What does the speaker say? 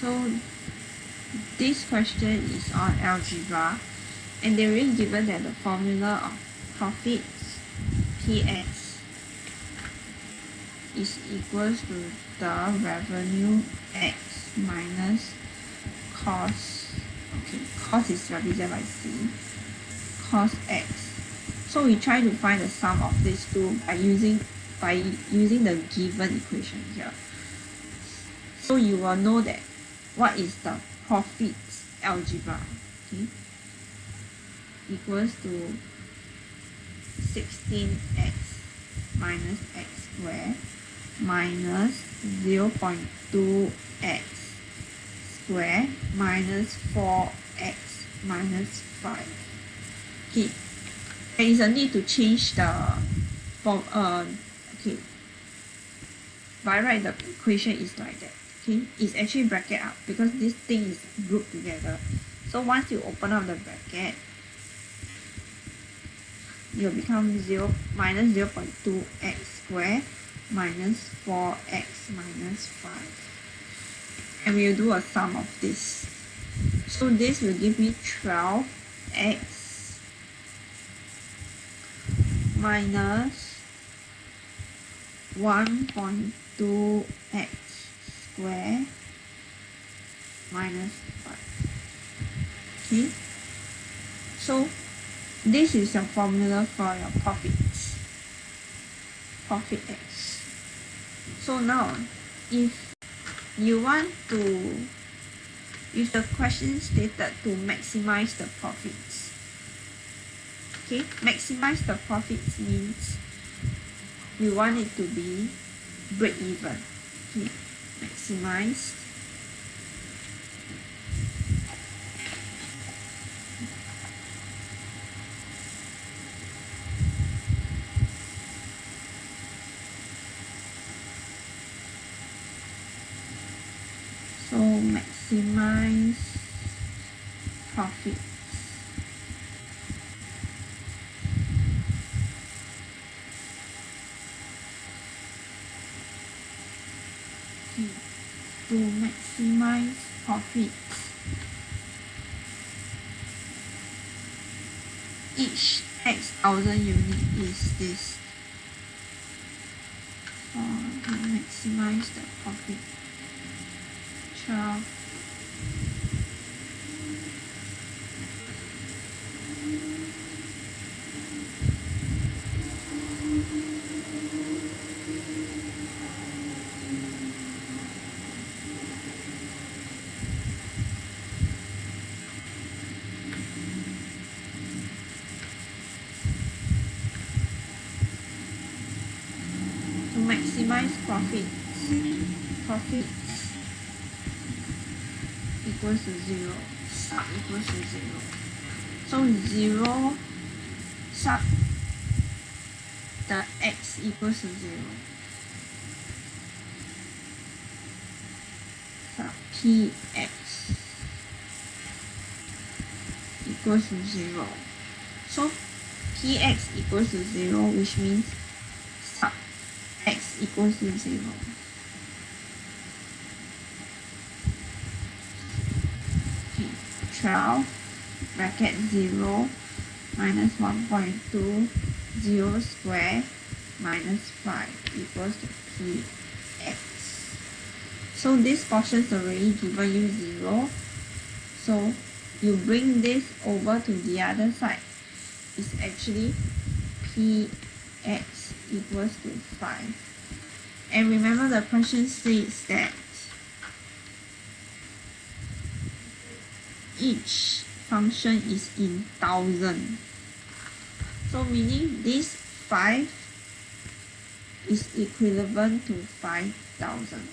So this question is on algebra, and they're really given that the formula of profits Px is equals to the revenue X minus cost. Okay, cost is represented by C. Cost X. So we try to find the sum of these two by using the given equation here. So you will know that what is the profits algebra, okay, equals to 16x minus x squared minus 0.2x squared minus 4x minus 5. Okay, there is a need to change the form. Okay, by right the equation is like that. Okay, it's actually bracket up because this thing is grouped together. So once you open up the bracket, it will become minus 0.2x squared minus 4x minus 5. And we will do a sum of this. So this will give me 12x minus 1.2x squared minus 5. Okay, so this is your formula for your profits, profit X. So now if you want to, if the question stated to maximize the profits, okay, maximize the profits means we want it to be break even. Okay, maximize profits. Okay, to maximize profits, each X thousand unit is this. To maximize the profit, 12 to maximize profits equals to 0, sub equals to 0. So 0 sub the x equals to 0. Sub px equals to 0. So px equals to 0, which means sub x equals to 0. Okay, 12 bracket 0 minus 1.2, 0 square minus 5 equals to px. So this portion is already given you 0. So you bring this over to the other side. It's actually px equals to 5. And remember the question states that each function is in thousand. So meaning this 5 is equivalent to 5,000.